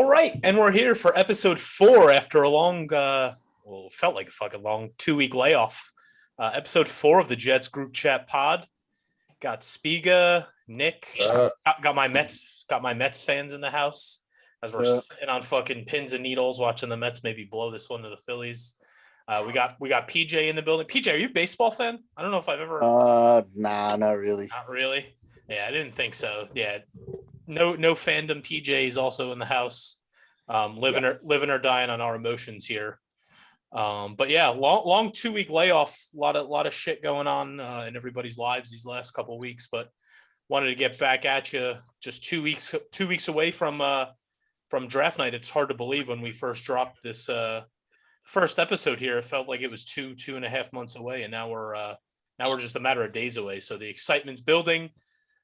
right, and we're here for episode 4 after a long, well, it felt like a fucking long 2-week layoff. Episode 4 of the Jets group chat pod. Got Spiga, Nick, got my Mets fans in the house as we're sitting on fucking pins and needles watching the Mets maybe blow this one to the Phillies. We got PJ in the building. PJ, are you a baseball fan? I don't know if I've ever. Nah, not really. Not really. Yeah, I didn't think so. Yeah, no fandom. PJ is also in the house, living or dying on our emotions here. But yeah, long 2-week layoff. A lot of shit going on in everybody's lives these last couple of weeks. But wanted to get back at you. Just 2 weeks away from draft night. It's hard to believe when we first dropped this first episode here. It felt like it was 2.5 months away, and now we're just a matter of days away. So the excitement's building.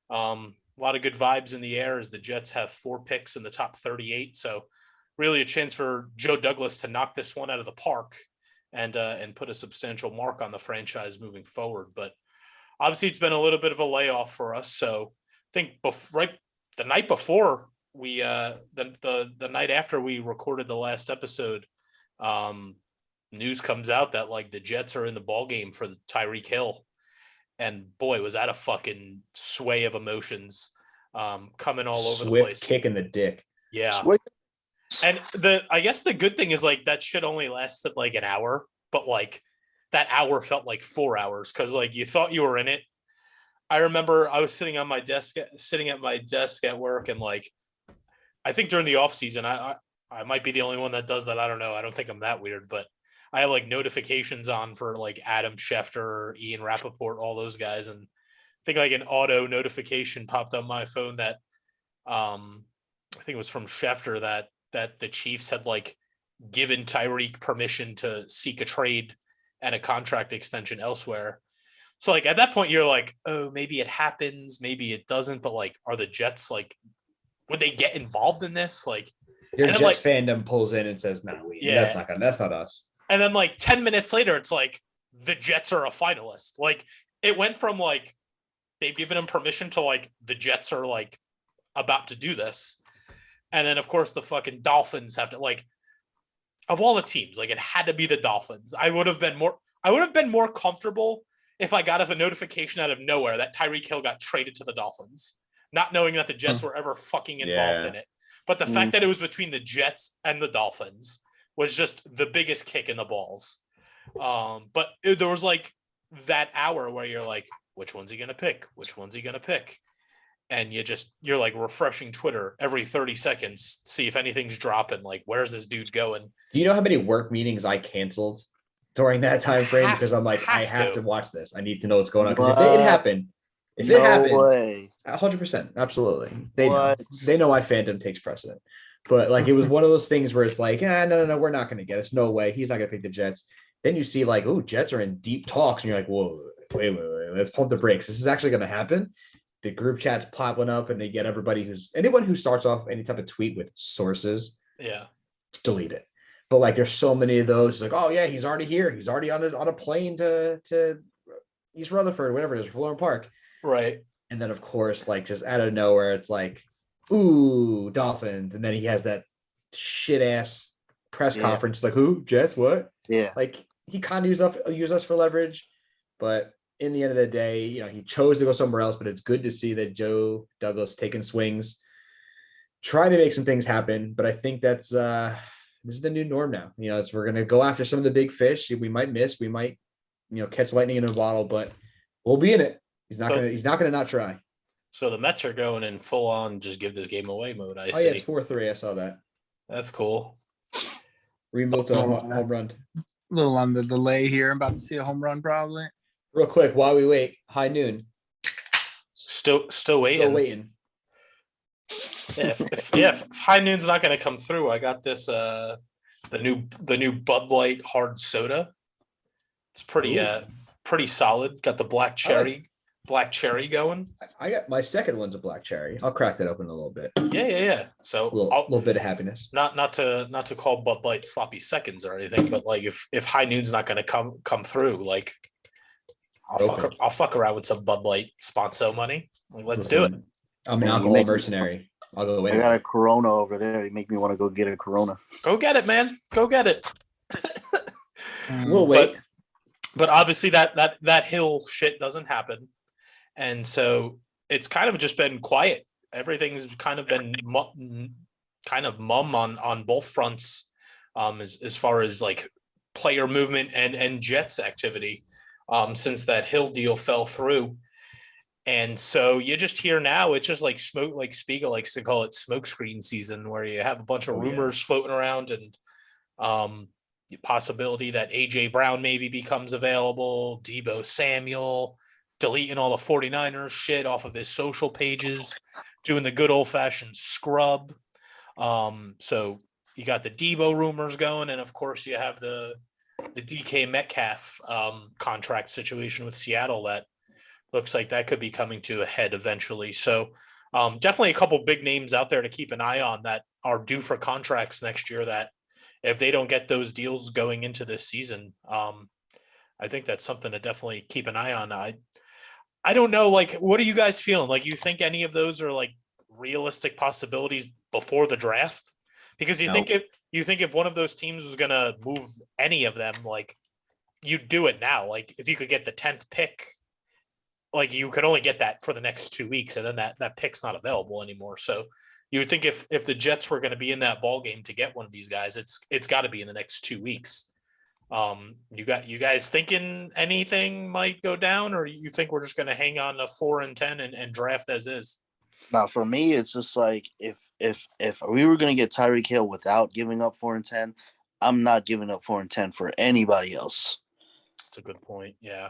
A lot of good vibes in the air as the Jets have 4 picks in the top 38. So really a chance for Joe Douglas to knock this one out of the park and put a substantial mark on the franchise moving forward. But obviously it's been a little bit of a layoff for us. So I think the night before we the night after we recorded the last episode, news comes out that like the Jets are in the ball game for the Tyreek Hill. And boy, was that a fucking sway of emotions coming all over the place. Swift kick in the dick. Yeah. Swift. And I guess the good thing is like that shit only lasted like an hour, but like that hour felt like 4 hours because like you thought you were in it. I remember I was sitting at my desk at work, and like I think during the off season, I might be the only one that does that. I don't know. I don't think I'm that weird, but I have like notifications on for like Adam Schefter, Ian Rappaport, all those guys. And I think like an auto notification popped on my phone that I think it was from Schefter that the Chiefs had like given Tyreek permission to seek a trade and a contract extension elsewhere. So like at that point you're like, oh, maybe it happens, maybe it doesn't, but like, are the Jets like, would they get involved in this? Like your Jets fandom pulls in and says, no, that's not us. And then like 10 minutes later, it's like the Jets are a finalist. Like it went from like they've given him permission to like the Jets are like about to do this. And then of course the fucking Dolphins have to like, of all the teams, like it had to be the Dolphins. I would have been more comfortable if I got a notification out of nowhere that Tyreek Hill got traded to the Dolphins, not knowing that the Jets were ever fucking involved in it. But the fact that it was between the Jets and the Dolphins was just the biggest kick in the balls. But there was like that hour where you're like, which one's he going to pick? Which one's he going to pick? And you're like refreshing Twitter every 30 seconds, see if anything's dropping. Like, where's this dude going? Do you know how many work meetings I canceled during that time frame? Because I'm like, I have to watch this. I need to know what's going on. Because if it happened, 100%, absolutely. They know my fandom takes precedent. But like, it was one of those things where it's like, no, we're not going to get us. No way. He's not going to pick the Jets. Then you see like, oh, Jets are in deep talks. And you're like, whoa, wait. Let's pump the brakes. This is actually going to happen. The group chat's popping up and they get anyone who starts off any type of tweet with sources. Yeah. Delete it. But like, there's so many of those. It's like, oh yeah, he's already here. He's already on a plane to East Rutherford, whatever it is, Florham Park. Right. And then of course, like just out of nowhere, it's like, ooh, Dolphins. And then he has that shit ass press conference. Like, who? Jets? What? Yeah. Like he kind of use us for leverage, but in the end of the day, he chose to go somewhere else, but it's good to see that Joe Douglas taking swings, trying to make some things happen. But I think that's this is the new norm now. We're going to go after some of the big fish. We might miss, we might, catch lightning in a bottle, but we'll be in it. He's not going to not try. So the Mets are going in full on just give this game away mode. I see. Oh yeah, it's 4-3. I saw that. That's cool. Remote to home run. A little on the delay here. I'm about to see a home run probably. Real quick, while we wait, high noon. Still waiting. Yeah, if high noon's not going to come through, I got this the new Bud Light hard soda. It's pretty solid. Got the black cherry going. I got my second one's a black cherry. I'll crack that open a little bit. Yeah. So a little bit of happiness. Not to call Bud Light sloppy seconds or anything, but like if high noon's not going to come through, like I'll fuck around with some Bud Light sponsor money. Like, let's do it. I'm an alcohol mercenary. I'll go I anyway. got a Corona over there. You make me want to go get a Corona. Go get it, man. Go get it. We'll wait. But obviously that Hill shit doesn't happen, and so it's kind of just been quiet. Everything's kind of been kind of mum on both fronts, as far as like player movement and Jets activity, since that Hill deal fell through. And so you just hear now, it's just like smoke, like Spiegel likes to call it smokescreen season, where you have a bunch of rumors floating around, and the possibility that AJ Brown maybe becomes available, Debo Samuel, deleting all the 49ers shit off of his social pages, doing the good old fashioned scrub. So you got the Debo rumors going, and of course you have the DK Metcalf contract situation with Seattle that looks like that could be coming to a head eventually. So definitely a couple big names out there to keep an eye on that are due for contracts next year, that if they don't get those deals going into this season, I think that's something to definitely keep an eye on. I don't know, like, what are you guys feeling? Like, you think any of those are like realistic possibilities before the draft? Because you think if one of those teams was going to move any of them, like, you'd do it now. Like, if you could get the 10th pick, like, you could only get that for the next 2 weeks, and then that pick's not available anymore. So you would think if the Jets were going to be in that ball game to get one of these guys, it's got to be in the next 2 weeks. You guys thinking anything might go down, or you think we're just going to hang on to 4 and 10 and draft as is? Now, for me, it's just like if we were going to get Tyreek Hill without giving up 4 and 10, I'm not giving up 4 and 10 for anybody else. That's a good point. Yeah.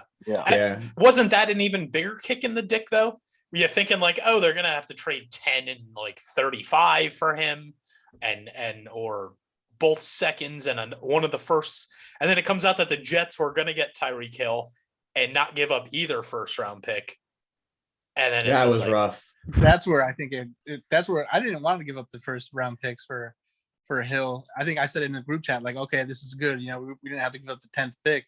Wasn't that an even bigger kick in the dick though? Were you thinking like, oh, they're gonna have to trade 10 and like 35 for him, and or both seconds and one of the firsts, and then it comes out that the Jets were gonna get Tyreek Hill and not give up either first round pick, and then that was like, rough. That's where I think that's where I didn't want to give up the first round picks for Hill. I think I said in the group chat, like, okay, this is good. You know, we didn't have to give up the 10th pick,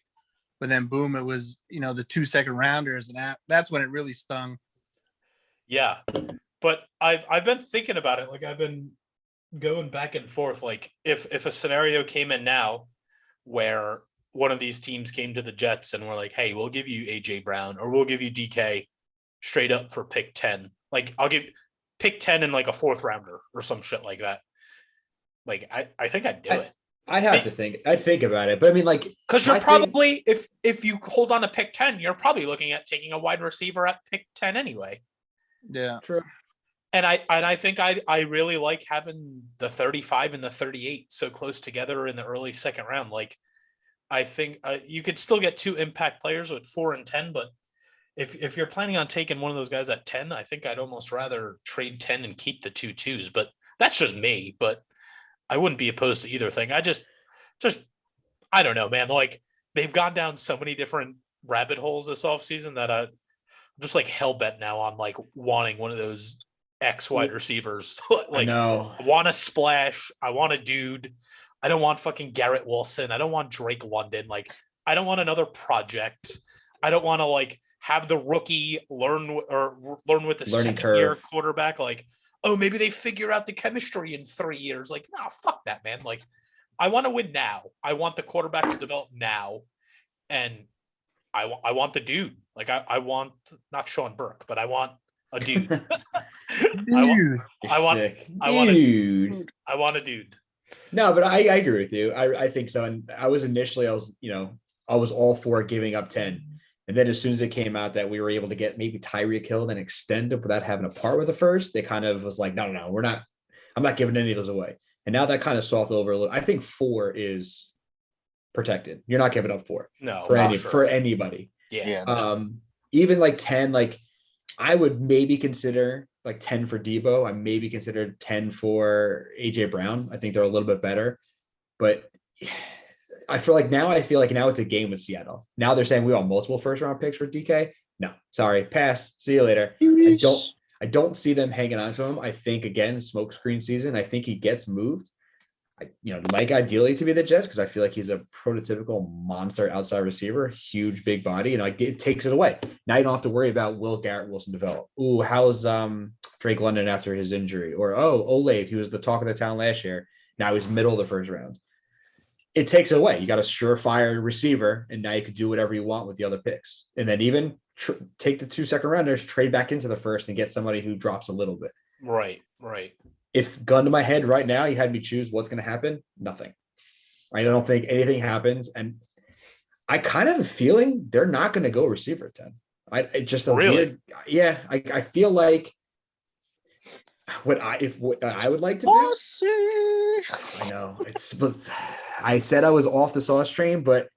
but then boom, it was, you know, the 2 second rounders, and that's when it really stung. Yeah, but I've been thinking about it. Like, I've been going back and forth. Like, if a scenario came in now where one of these teams came to the Jets and were like, hey, we'll give you AJ Brown, or we'll give you DK straight up for pick 10. Like, I'll give pick 10 and like a 4th rounder or some shit like that. Like, I think I'd do it. I'd think about it, but I mean, like, because you're probably, if you hold on to pick 10, you're probably looking at taking a wide receiver at pick 10 anyway. Yeah, true. And I think I really like having the 35 and the 38 so close together in the early second round. Like, I think you could still get 2 impact players with 4 and 10, but if you're planning on taking one of those guys at 10, I think I'd almost rather trade 10 and keep the 2 twos. But that's just me. But I wouldn't be opposed to either thing. I just I don't know, man. Like, they've gone down so many different rabbit holes this offseason that I'm just like hell bent now on like wanting one of those X wide receivers. Like, I want a splash. I want a dude. I don't want fucking Garrett Wilson. I don't want Drake London. Like, I don't want another project. I don't want to like have the rookie learn with the second-year quarterback. Like, oh, maybe they figure out the chemistry in 3 years. Like, no, fuck that, man. Like, I want to win now. I want the quarterback to develop now, and I want the dude. Like, I want not Sean Burke, but I want a dude. I want a dude. No, but I agree with you. I think so. And I was all for giving up 10. And then as soon as it came out that we were able to get maybe Tyreek Hill and then extend it without having a part with the first, they kind of was like, no, I'm not giving any of those away. And now that kind of softened over a little. I think 4 is protected. You're not giving up 4. No, for anybody. Yeah. Even like 10, like, I would maybe consider like 10 for Debo. I maybe consider 10 for AJ Brown. I think they're a little bit better, but I feel like now it's a game with Seattle. Now they're saying we want multiple first round picks for DK. No, sorry, pass. See you later. I don't see them hanging on to him. I think, again, smokescreen season. I think he gets moved. Like ideally to be the Jets, because I feel like he's a prototypical monster outside receiver, huge, big body, and like it takes it away. Now you don't have to worry about will Garrett Wilson develop. Ooh, how's Drake London after his injury, or Olave, he was the talk of the town last year. Now he's middle of the first round. It takes away. You got a surefire receiver, and now you can do whatever you want with the other picks. And then even take the 2 second rounders, trade back into the first, and get somebody who drops a little bit. Right. If gun to my head right now, you had me choose what's going to happen, nothing. I don't think anything happens, and I kind of have a feeling they're not going to go receiver 10. It's just a weird, yeah. I feel like what I would like to do. I know but I said I was off the sauce train, but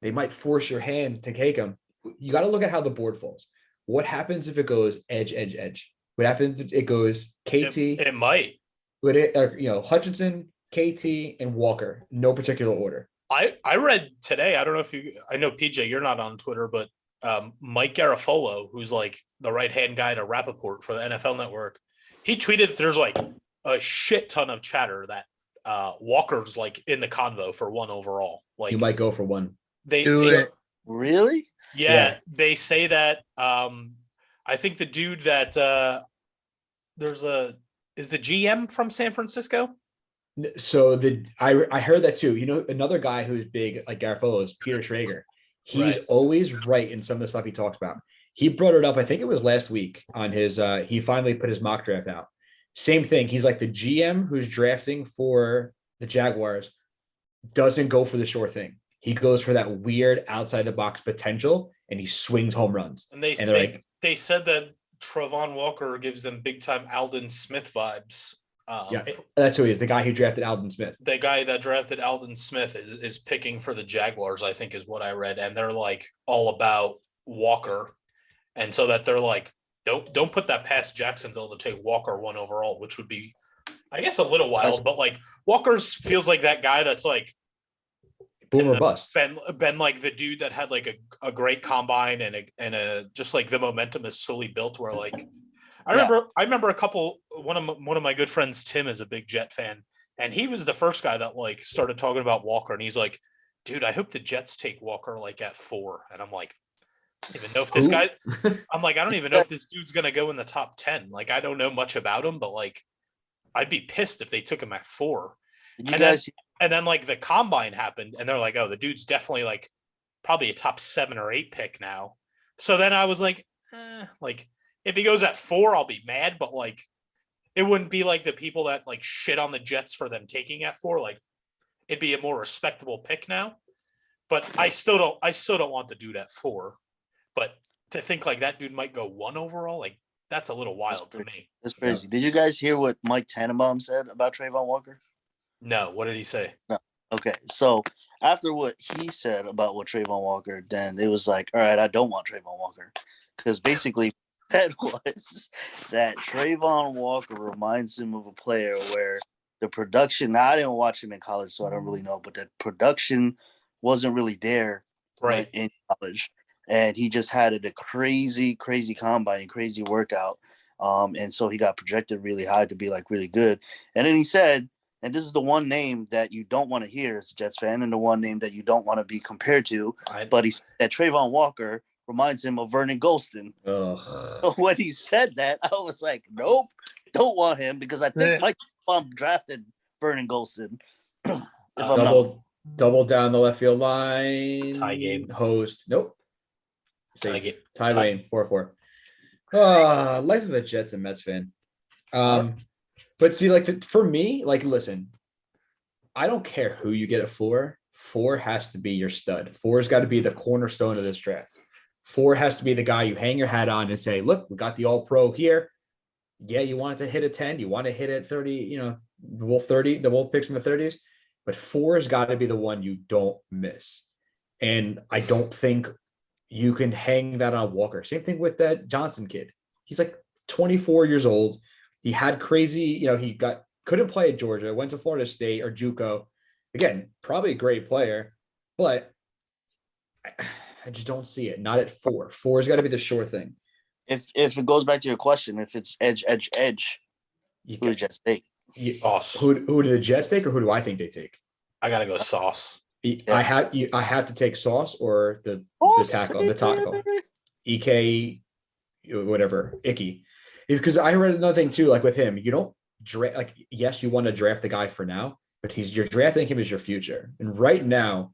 they might force your hand to take them. You got to look at how the board falls. What happens if it goes edge? What happens if it goes KT? It might. Would it, Hutchinson, KT, and Walker, no particular order. I read today, I don't know if I know PJ, you're not on Twitter, but Mike Garafolo, who's like the right-hand guy to Rappaport for the NFL Network, he tweeted there's like a shit ton of chatter that Walker's like in the convo for 1 overall. Like you might go for 1. Really? Yeah, they say that. I think the dude that is the GM from San Francisco. So I heard that too. Another guy who's big like Garofalo is Peter Schrager. He's always right in some of the stuff he talks about. He brought it up, I think it was last week on his he finally put his mock draft out. Same thing. He's like the GM who's drafting for the Jaguars doesn't go for the sure thing. He goes for that weird outside the box potential and he swings home runs. And they said that Travon Walker gives them big time Aldon Smith vibes. Yeah, that's who he is. The guy who drafted Aldon Smith. The guy that drafted Aldon Smith is picking for the Jaguars, I think is what I read. And they're like all about Walker. And so that they're like, don't put that past Jacksonville to take Walker 1 overall, which would be, I guess, a little wild. But like Walker's feels like that guy that's like boom or bust. Been like the dude that had like a great combine and a just like the momentum is slowly built where like I remember one of my good friends, Tim, is a big Jet fan, and he was the first guy that like started talking about Walker, and he's like, dude, I hope the Jets take Walker like at 4. And I'm like, I don't even know if this guy, I'm like, I don't even know if this dude's going to go in the top 10. Like, I don't know much about him, but like, I'd be pissed if they took him at 4. And then like the combine happened and they're like, oh, the dude's definitely like probably a top 7 or 8 pick now. So then I was like, like if he goes at 4, I'll be mad, but like, it wouldn't be like the people that like shit on the Jets for them taking at 4. Like it'd be a more respectable pick now, but I still don't want the dude at 4. But to think like that dude might go 1 overall, like that's a little wild to me. That's crazy. Did you guys hear what Mike Tannenbaum said about Trayvon Walker? No. What did he say? No. Okay. So after what he said about what Trayvon Walker, then it was like, all right, I don't want Trayvon Walker. Because basically that was that Trayvon Walker reminds him of a player where the production, now I didn't watch him in college, so I don't really know, but the production wasn't really there in college. And he just had a crazy, crazy combine, crazy workout. And so he got projected really high to be like really good. And then he said, and this is the one name that you don't want to hear as a Jets fan, and the one name that you don't want to be compared to. But he said that Trayvon Walker reminds him of Vernon Golston. So when he said that, I was like, nope, don't want him, because I think Mike Bump drafted Vernon Golston. Double down the left field line. Tie game. Host. Nope. Tie game. Tie lane. 4-4. Life of a Jets and Mets fan. But see, like for me, like listen, I don't care who you get at 4. 4 has to be your stud. 4's got to be the cornerstone of this draft. 4 has to be the guy you hang your hat on and say, look, we got the all-pro here. Yeah, you want it to hit a 10. You want to hit at 30, the both picks in the 30s. But 4's got to be the one you don't miss. And I don't think you can hang that on Walker. Same thing with that Johnson kid. He's like 24 years old. He had crazy, couldn't play at Georgia, went to Florida State or JUCO. Again, probably a great player, but I just don't see it. Not at 4. 4's got to be the sure thing. If it goes back to your question, if it's edge, who do the Jets take? Who do the Jets take, or who do I think they take? I gotta go Sauce. I have to take Sauce or the tackle, Ek, whatever, Icky. because I read another thing too, like with him, you don't draft like yes, you want to draft the guy for now, but you're drafting him as your future. And right now,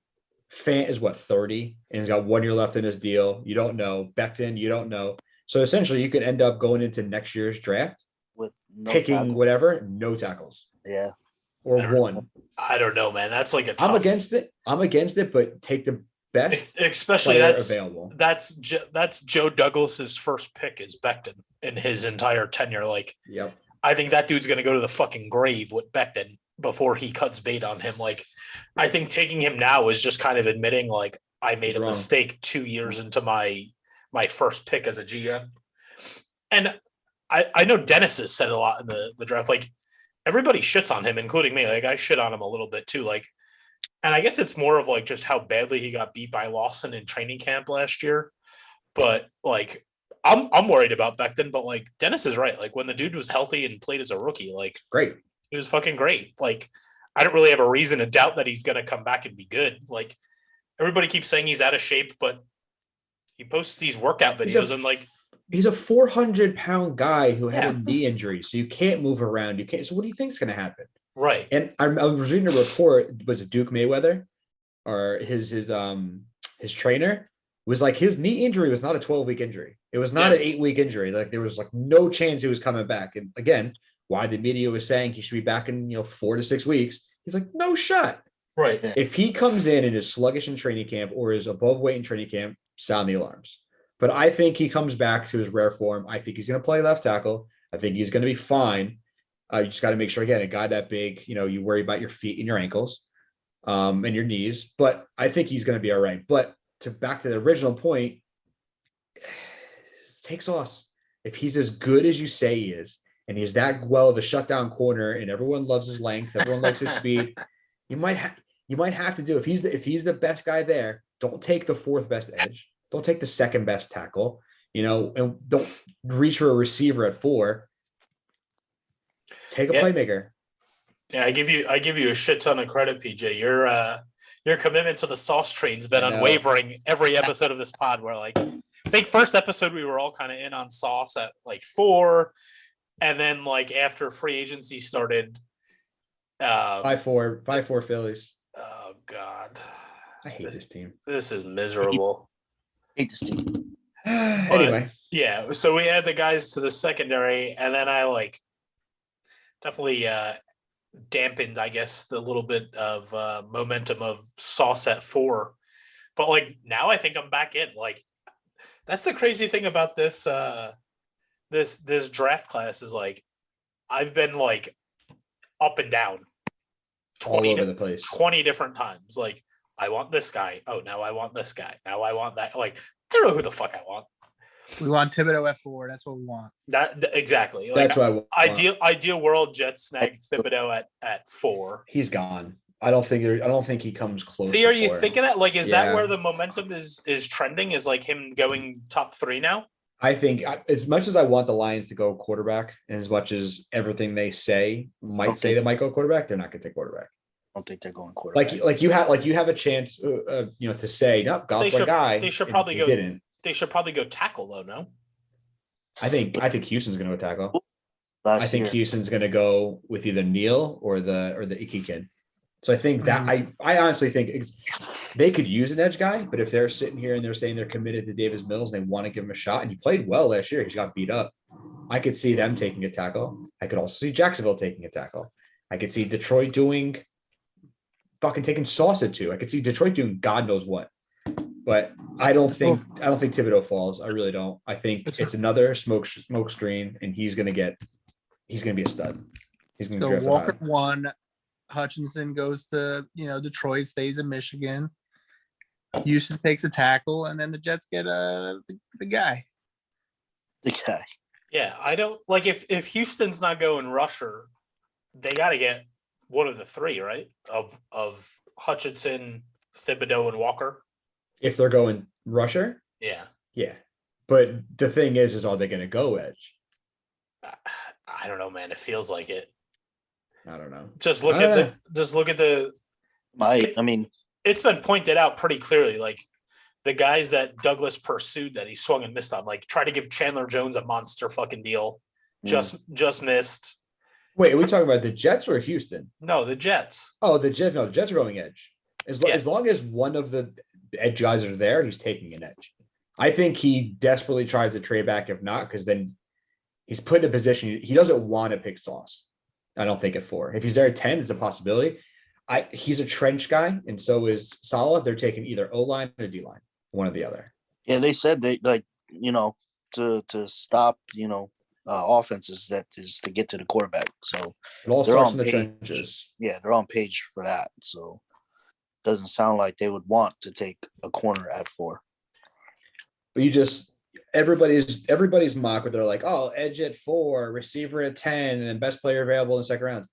Fant is what 30 and he's got 1 year left in his deal. You don't know. Becton, you don't know. So essentially you could end up going into next year's draft with no picking tackle. whatever, no tackles. Yeah. Or I don't- one. I don't know, man. That's like a tough. I'm against it, but take the best Especially player that's available. that's Joe Douglas's first pick is Becton in his entire tenure. Like, Yep. I think that dude's gonna go to the fucking grave with Becton before he cuts bait on him. Like, I think taking him now is just kind of admitting like I made He's a wrong. mistake 2 years into my first pick as a GM. And I know Dennis has said a lot in the draft. Like, everybody shits on him, including me. Like, I shit on him a little bit too. Like, and I guess it's more of like just how badly he got beat by Lawson in training camp last year. But like, I'm worried about Becton. But like, Dennis is right. Like, when the dude was healthy and played as a rookie, like, Great. he was fucking great. Like, I don't really have a reason to doubt that he's gonna come back and be good. Like, everybody keeps saying he's out of shape, but he posts these workout videos and like, he's a 400-pound guy who had Yeah. a knee injury, so you can't move around. You can't. So what do you think is going to happen? right. And I was reading a report. Was it Duke Mayweather or his trainer was like his knee injury was not a 12-week injury. It was not Yeah. an 8-week injury. Like there was like no chance he was coming back. And again, why the media was saying he should be back in 4 to 6 weeks. He's like, no shot. Right. If he comes in and is sluggish in training camp or is above weight in training camp, sound the alarms. But I think he comes back to his rare form. I think he's going to play left tackle. I think he's going to be fine. You just got to make sure, again, a guy that big, you worry about your feet and your ankles and your knees. But I think he's going to be all right. But back to the original point, take Sauce. If he's as good as you say he is, and he's that well of a shutdown corner, and everyone loves his length, everyone likes his speed, you might have to do if he's the best guy there. Don't take the fourth best edge. Don't take the second best tackle. And don't reach for a receiver at 4. Take a playmaker. Yeah, I give you a shit ton of credit, PJ. Your commitment to the Sauce train's been I know. unwavering every episode of this pod. Where like, I think first episode we were all kind of in on Sauce at like 4, and then like after free agency started, 5-4 Phillies. oh god, I hate this team. this is miserable. Hate this team. Anyway, Yeah, so we add the guys to the secondary, and then I like definitely dampened, I guess, the little bit of momentum of Sauce at 4. But like now I think I'm back in. Like, that's the crazy thing about this this draft class is like I've been like up and down all over the place. 20 different times. Like, I want this guy. Oh, now I want this guy. Now I want that. Like, I don't know who the fuck I want. We want Thibodeau at 4. That's what we want. Exactly. Like, That's what I want. ideal world, Jets snag Thibodeau at 4. He's gone. I don't think he comes close. See, to are you 4. thinking that? Like, is Yeah. that where the momentum is trending? Is like him going top 3 now? I think as much as I want the Lions to go quarterback, and as much as everything they say might say they might go quarterback, they're not going to take quarterback. I don't think they're going quarterback. Like you have a chance, to say no, golf's my guy. They should and probably he go. didn't. They should probably go tackle though. No. I think Houston's going to go tackle. Last I think year. Houston's going to go with either Neal or the Icky kid. So I think that I honestly think they could use an edge guy, but if they're sitting here and they're saying they're committed to Davis Mills and they want to give him a shot, and he played well last year, he just got beat up. I could see them taking a tackle. I could also see Jacksonville taking a tackle. I could see Detroit taking Sauce at 2. I could see Detroit doing God knows what. But I don't think Thibodeau falls. I really don't. I think it's another smoke screen, and he's gonna be a stud. He's gonna So draft Walker high. 1, Hutchinson goes to Detroit, stays in Michigan. Houston takes a tackle, and then the Jets get the guy. The guy. Yeah, I don't like if Houston's not going rusher, they got to get one of the 3, right? Of Hutchinson, Thibodeau, and Walker. If they're going rusher, Yeah. yeah. But the thing is are they gonna go edge? I don't know, man. It feels like it. I don't know. Just look I don't know. at the. I mean, It's been pointed out pretty clearly, like the guys that Douglas pursued that he swung and missed on. Like, try to give Chandler Jones a monster fucking deal. just missed. Wait, are we talking about the Jets or Houston? No, the Jets. Oh, the Jets. No, the Jets are going edge. As Yeah. long as one of the edge guys are there, he's taking an edge. I think he desperately tries to trade back. If not, because then he's put in a position he doesn't want to pick Sauce. I don't think at 4. If he's there at 10, it's a possibility. He's a trench guy, and so is Salah. They're taking either O-line or D-line, one or the other. Yeah, they said they to stop offenses that is to get to the quarterback. So It all they're starts on in the page. trenches. Yeah, they're on page for that. So doesn't sound like they would want to take a corner at 4. But you just everybody's mock where they're like, oh, edge at 4, receiver at 10, and then best player available in the second round.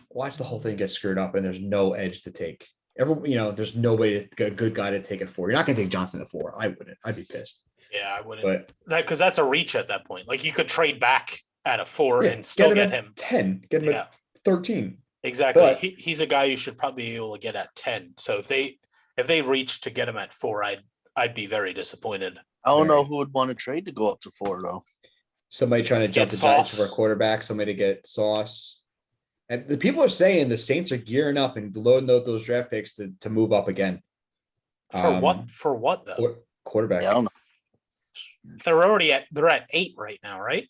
Watch the whole thing get screwed up, and there's no edge to take. There's nobody a good guy to take at 4. You're not gonna take Johnson at 4. I wouldn't. I'd be pissed. Yeah, I wouldn't. But Because that's a reach at that point. Like you could trade back at a 4 yeah, and still get at him 10. Get him Yeah. at 13. Exactly. But- He's a guy you should probably be able to get at 10. So if they reach to get him at 4, I'd be very disappointed. I don't know Right. who would want to trade to go up to 4 though. Somebody trying to jump Get the Giants for a Sauce. quarterback, somebody to get Sauce. And the people are saying the Saints are gearing up and loading those draft picks to move up again. For what? For what though? Quarterback. Yeah, I don't know. They're at 8 right now, right?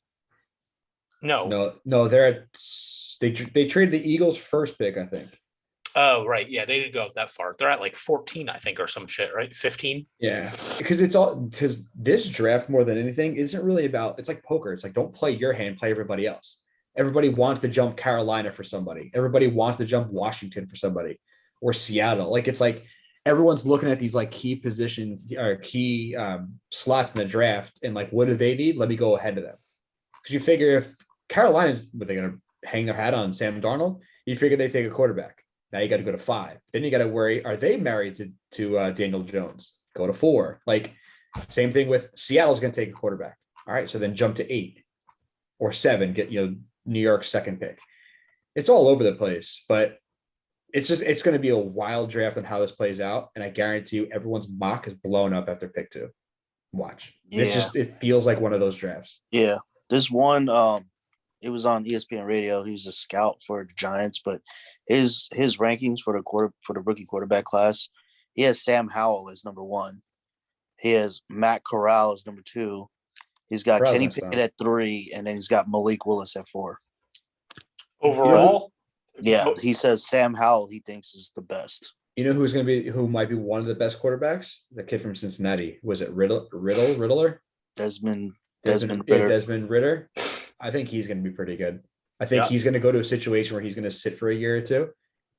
No, they're at they traded the Eagles' first pick, I think. Oh, right. Yeah, they didn't go up that far. They're at like 14, I think, or some shit, right? 15. Yeah, because this draft more than anything isn't really about. It's like poker. It's like don't play your hand, play everybody else. Everybody wants to jump Carolina for somebody. Everybody wants to jump Washington for somebody, or Seattle. Like it's like everyone's looking at these like key positions or key slots in the draft, and like what do they need? Let me go ahead of them. Because you figure if Carolina's, but they're gonna hang their hat on Sam Darnold, you figure they take a quarterback. Now you got to go to 5. Then you got to worry: are they married to Daniel Jones? Go to 4. Like same thing with Seattle's going to take a quarterback. All right, so then jump to 8 or 7. Get New York's second pick. It's all over the place, but it's going to be a wild draft on how this plays out, and I guarantee you, everyone's mock is blown up after pick 2. Watch. Yeah. It feels like one of those drafts. Yeah. This one, it was on ESPN radio. He was a scout for the Giants, but his rankings for the rookie quarterback class, he has Sam Howell as number 1. He has Matt Corral as number 2. He's got Corral's Kenny nice, Pickett though. at 3, and then he's got Malik Willis at 4. Overall, Yeah, he says Sam Howell he thinks is the best. You know who might be one of the best quarterbacks? The kid from Cincinnati. Was it Riddler? Desmond Desmond Ridder. Desmond Ritter. I think he's going to be pretty good. I think he's going to go to a situation where he's going to sit for a year or 2,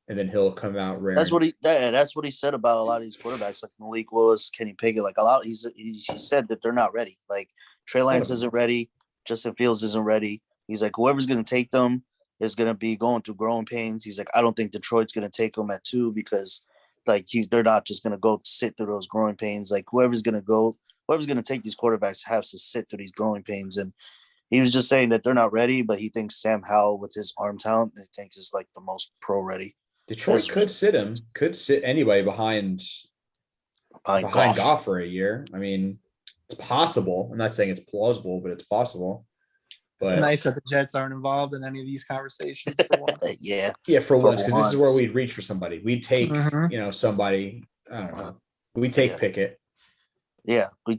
and then he'll come out rare. That's what he said about a lot of these quarterbacks, like Malik Willis, Kenny Pickett. Like a lot, he said that they're not ready. Like Trey Lance isn't ready, Justin Fields isn't ready. He's like, whoever's going to take them is going to be going through growing pains. He's like, I don't think Detroit's going to take them at 2 because like they're not just going to go sit through those growing pains. Like whoever's going to take these quarterbacks has to sit through these growing pains. And he was just saying that they're not ready, but he thinks Sam Howell with his arm talent, he thinks is like the most pro ready. Detroit could sit anybody behind Goff for a year. I mean, it's possible. I'm not saying it's plausible, but it's possible. It's But nice that the Jets aren't involved in any of these conversations for one. Yeah. yeah, for once, because this is where once. we'd reach for somebody. We'd take, Mhm. Somebody. I don't know. We take Yeah. Pickett. Yeah. We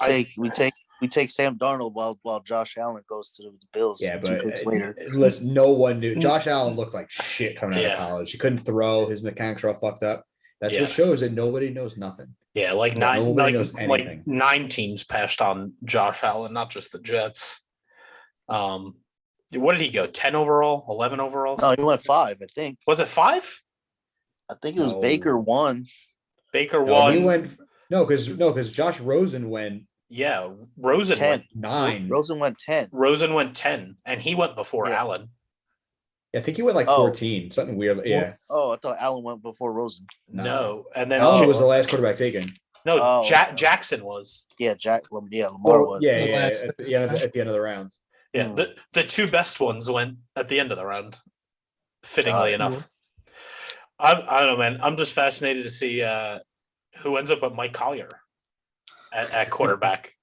take Sam Darnold while Josh Allen goes to the Bills. Yeah, 2 but picks later. listen, no one knew. Josh Allen looked like shit coming out Yeah. of college. He couldn't throw. His mechanics were all fucked up. That's Yeah. what shows that nobody knows nothing. yeah, like Nobody knows anything. 9 teams passed on Josh Allen, not just the Jets. What did he go? 10 overall, 11 overall? No, he went 5, I think. Was it 5? I think it was No. Baker 1. Baker No, won. he went because Josh Rosen went Yeah, Rosen 10. went. 9. Rosen went 10. Rosen went 10, and he went before Yeah. Allen. I think he went like Oh. 14. Something weird. Yeah. Oh, I thought Allen went before Rosen. No, and then Allen Oh. was the last quarterback taken. no, Oh, okay. Jackson was. Yeah, Lamar was. Yeah, The last- at the end of the round. Yeah, the 2 best ones went at the end of the round. Fittingly enough, I don't know, man. I'm just fascinated to see who ends up with Mike Collier at quarterback.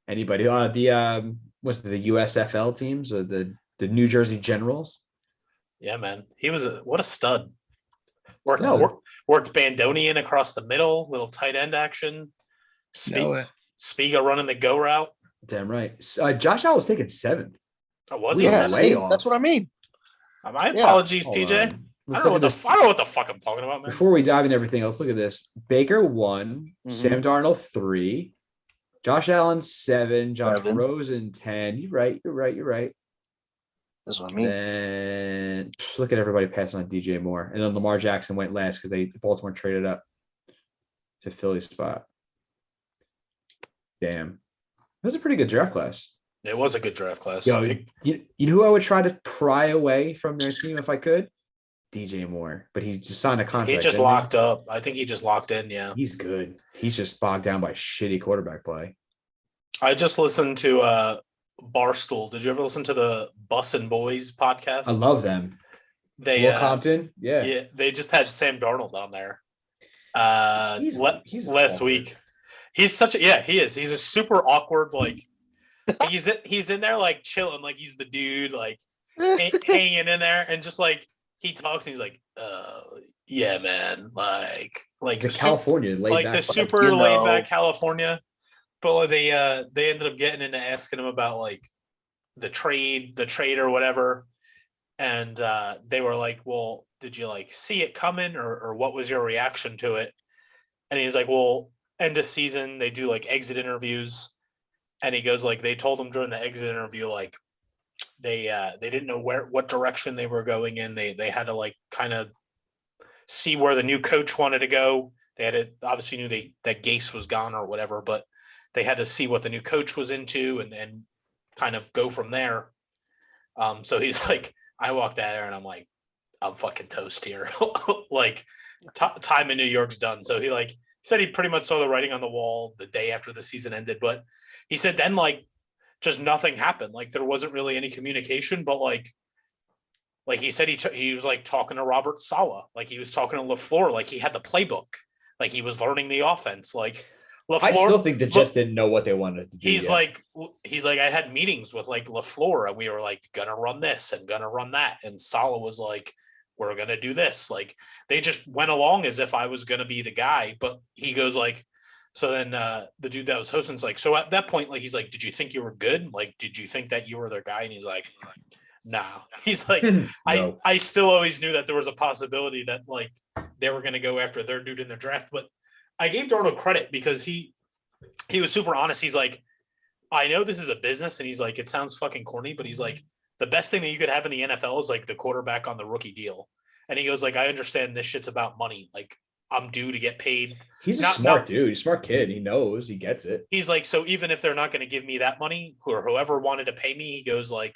Anybody? The was it the USFL teams or the New Jersey Generals? Yeah, man. He was what a stud. Worked, No. worked Bandonian across the middle, little tight end action. Know it. Spiga running the go route. Damn right. Josh Allen was taken 7th. Oh, was We he are Yeah, seven? way see, off. that's what I mean. My Yeah. apologies, Hold PJ. on. I Let's don't look know at this. I don't know what the fuck I'm talking about, man. Before we dive into everything else, look at this. Baker 1, Mhm. Sam Darnold 3, Josh Allen 7, Josh 7. Rosen 10. You're right. That's what I mean. Then look at everybody passing on DJ Moore. And then Lamar Jackson went last because Baltimore traded up to Philly spot. Damn. That was a pretty good draft class. It was a good draft class. Yo, you know who I would try to pry away from their team if I could? DJ Moore. But he just signed a contract. He just didn't locked up. I think he just locked in, yeah. He's good. He's just bogged down by shitty quarterback play. I just listened to Barstool. Did you ever listen to the Bussin' Boys podcast? I love them. They Will Compton. Yeah. yeah, they just had Sam Darnold on there. He's last awkward. week. He's such a he is. He's a super awkward, like he's in there like chilling, like he's the dude, like hanging in there, and just like he talks and he's like, yeah, man, like The California laid like back. the super you laid know. back California. But like, they ended up getting into asking him about like the trade or whatever. And they were like, well, did you like see it coming or what was your reaction to it? And he's like, well, end of season, they do like exit interviews. And he goes like, they told him during the exit interview, like they didn't know what direction they were going in. They had to like kind of see where the new coach wanted to go. They had to obviously knew that Gase was gone or whatever, but they had to see what the new coach was into and kind of go from there. So he's like, I walked out there and I'm like, I'm fucking toast here. Like time in New York's done. So he like said he pretty much saw the writing on the wall the day after the season ended, but he said then like just nothing happened. Like there wasn't really any communication, but like he said he was like talking to Robert Saleh, like he was talking to LaFleur, like he had the playbook, like he was learning the offense. Like LaFleur, I still think the Jets didn't know what they wanted to do. he's yet. like, I had meetings with like LaFleur and we were like gonna run this and gonna run that, and Saleh was like, we're gonna do this. Like they just went along as if I was gonna be the guy. But he goes like, so then the dude that was hosting's like, so at that point, like he's like, did you think you were good? Like, did you think that you were their guy? And he's like, no. He's like, No. I still always knew that there was a possibility that like they were gonna go after their dude in the draft. But I gave Darnold credit because he was super honest. He's like, I know this is a business, and he's like, it sounds fucking corny, but he's like, the best thing that you could have in the NFL is like the quarterback on the rookie deal. And he goes like, I understand this shit's about money. Like I'm due to get paid. He's a Not- smart not- dude. He's a smart kid. He knows. He gets it. He's like, so even if they're not going to give me that money, or whoever wanted to pay me, he goes like,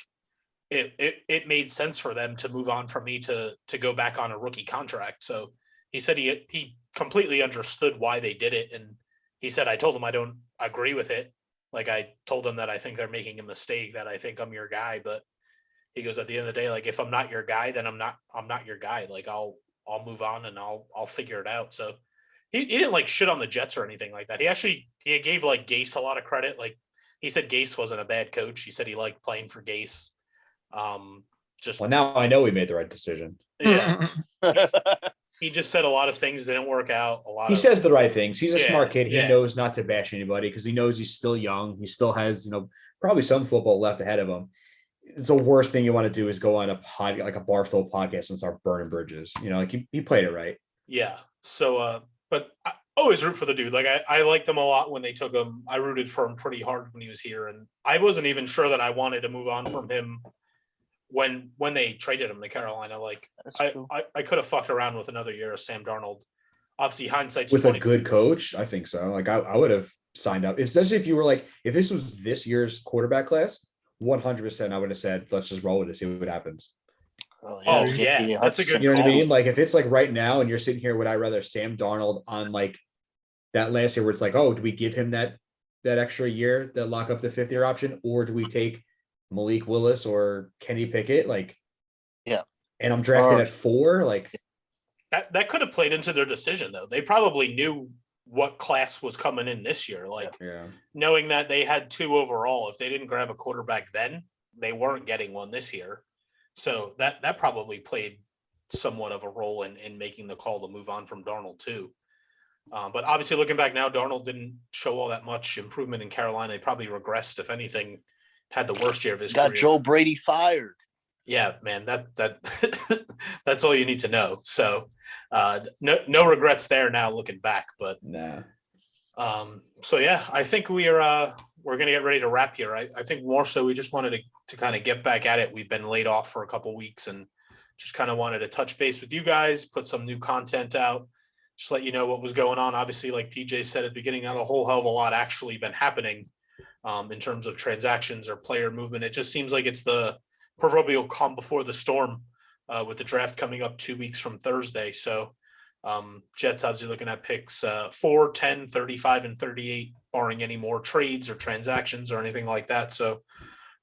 it made sense for them to move on from me to go back on a rookie contract. So he said he completely understood why they did it. And he said, I told him I don't agree with it. Like I told them that I think they're making a mistake, that I think I'm your guy. But he goes, at the end of the day, like if I'm not your guy, then I'm not your guy. Like I'll move on and I'll figure it out. So he didn't like shit on the Jets or anything like that. He gave like Gase a lot of credit. Like he said Gase wasn't a bad coach. He said he liked playing for Gase. Just Well, now I know we made the right decision. yeah. He just said a lot of things didn't work out. He says the right things. He's a Yeah, smart kid. He yeah. knows not to bash anybody because he knows he's still young. He still has, probably some football left ahead of him. The worst thing you want to do is go on a like a Barstool podcast and start burning bridges. Like he played it right. Yeah. So, but I always root for the dude. Like I liked them a lot when they took him. I rooted for him pretty hard when he was here, and I wasn't even sure that I wanted to move on from him when they traded him to Carolina. Like That's true. I could have fucked around with another year of Sam Darnold. Obviously, hindsight's With 20. a good coach, I think so. Like I would have signed up, especially if you were like, if this was this year's quarterback class, 100%, I would have said, let's just roll with it, see what happens. Oh, yeah, that's a good You know what I call. mean? Like if it's like right now and you're sitting here, would I rather Sam Darnold on like that last year where it's like, oh, do we give him that extra year, that lock up the 5th-year option, or do we take Malik Willis or Kenny Pickett? Like, yeah. And I'm drafted at 4. Like That could have played into their decision though. They probably knew what class was coming in this year. Like Yeah. knowing that they had 2 overall, if they didn't grab a quarterback then, they weren't getting one this year. So that probably played somewhat of a role in making the call to move on from Darnold too. But obviously looking back now, Darnold didn't show all that much improvement in Carolina. He probably regressed, if anything, had the worst year of his Got career. Joe Brady fired. Yeah, man, that that's all you need to know. So no regrets there now looking back. But Nah. so yeah, I think we're gonna get ready to wrap here. I think more so we just wanted to kind of get back at it. We've been laid off for a couple weeks and just kind of wanted to touch base with you guys, put some new content out, just let you know what was going on. Obviously, like PJ said at the beginning, not a whole hell of a lot actually been happening in terms of transactions or player movement. It just seems like it's the proverbial calm before the storm with the draft coming up 2 weeks from Thursday. So Jets obviously looking at picks 4, 10, 35, and 38, barring any more trades or transactions or anything like that. So,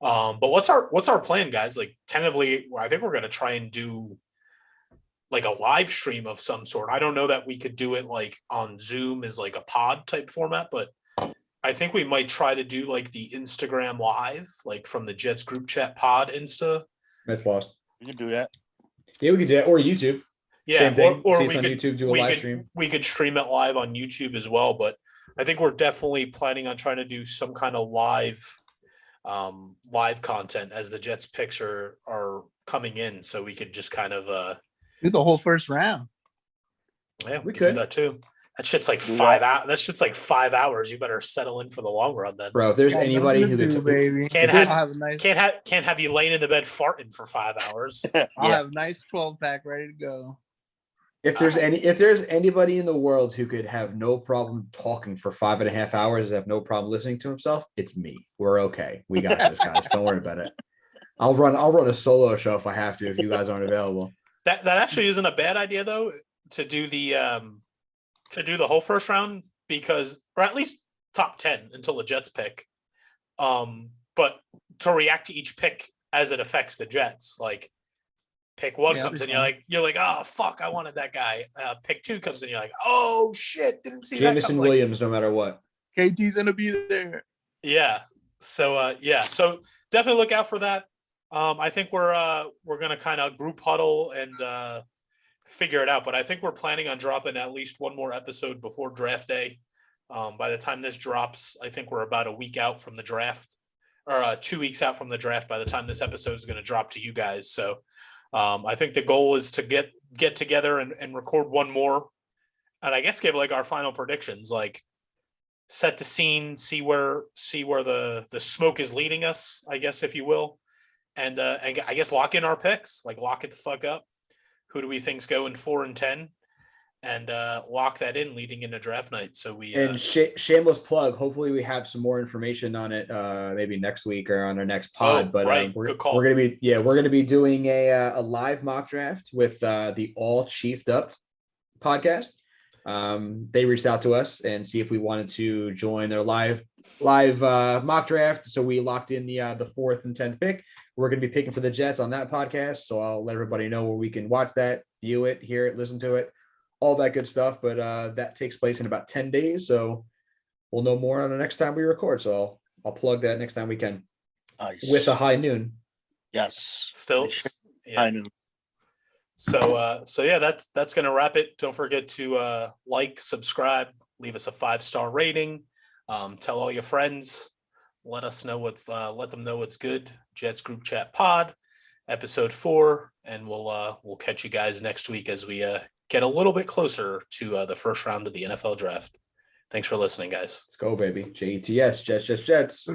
but what's our plan, guys? Like tentatively, I think we're going to try and do like a live stream of some sort. I don't know that we could do it like on Zoom as like a pod type format, but I think we might try to do like the Instagram live, like from the Jets group chat pod Insta. That's lost. We can do that. Yeah, we could do that. Or YouTube. Yeah, Same thing. or See we us on could YouTube, do a live stream. We could stream it live on YouTube as well. But I think we're definitely planning on trying to do some kind of live content as the Jets picks are coming in, so we could just kind of Do the whole first round. yeah, We we could do could. that too. That shit's like Do 5 hours. That shit's like 5 hours. You better settle in for the long run then. Bro, if there's Got anybody nothing who to could do, baby. Can't I'll have- have a nice. Can't have you laying in the bed farting for 5 hours. I'll Yeah. have a nice 12-pack ready to go. if there's anybody in the world who could have no problem talking for 5.5 hours, have no problem listening to himself, it's me. We're okay. We got this, guys. Don't worry about it. I'll run a solo show if I have to, if you guys aren't available. That actually isn't a bad idea though, to do the whole first round, because, or at least top 10 until the Jets pick. But to react to each pick as it affects the Jets, like pick 1 Yeah, comes that'd in, be you're like, oh fuck, I wanted that guy. Pick 2 comes in, you're like, oh shit, didn't see that Jameson coming. Like, Williams, no matter what. KT's gonna be there. yeah. So so definitely look out for that. I think we're gonna kind of group huddle and figure it out, but I think we're planning on dropping at least one more episode before draft day. By the time this drops, I think we're about a week out from the draft, or 2 weeks out from the draft by the time this episode is going to drop to you guys. So I think the goal is to get together and record one more, and I guess give like our final predictions, like set the scene, see where the smoke is leading us, I guess, if you will, and I guess lock in our picks, like lock it the fuck up. Who do we think's going 4 and 10, and lock that in leading into draft night. So we And shameless plug. Hopefully, we have some more information on it maybe next week or on our next pod. But right. we're Good call. we're gonna be doing a live mock draft with the All Chiefed Up podcast. They reached out to us and see if we wanted to join their live mock draft. So we locked in the 4th and 10th pick. We're going to be picking for the Jets on that podcast. So I'll let everybody know where we can watch that, view it, hear it, listen to it, all that good stuff. But that takes place in about 10 days. So we'll know more on the next time we record. So I'll plug that next time we can Nice. with a high noon. Yes. still, yeah. I knew. So yeah, that's gonna wrap it. Don't forget to like, subscribe, leave us a 5-star rating, tell all your friends, let them know what's good. Jets group chat pod, episode 4, and we'll catch you guys next week as we get a little bit closer to the first round of the NFL draft. Thanks for listening, guys. Let's go, baby. JETS, Jets.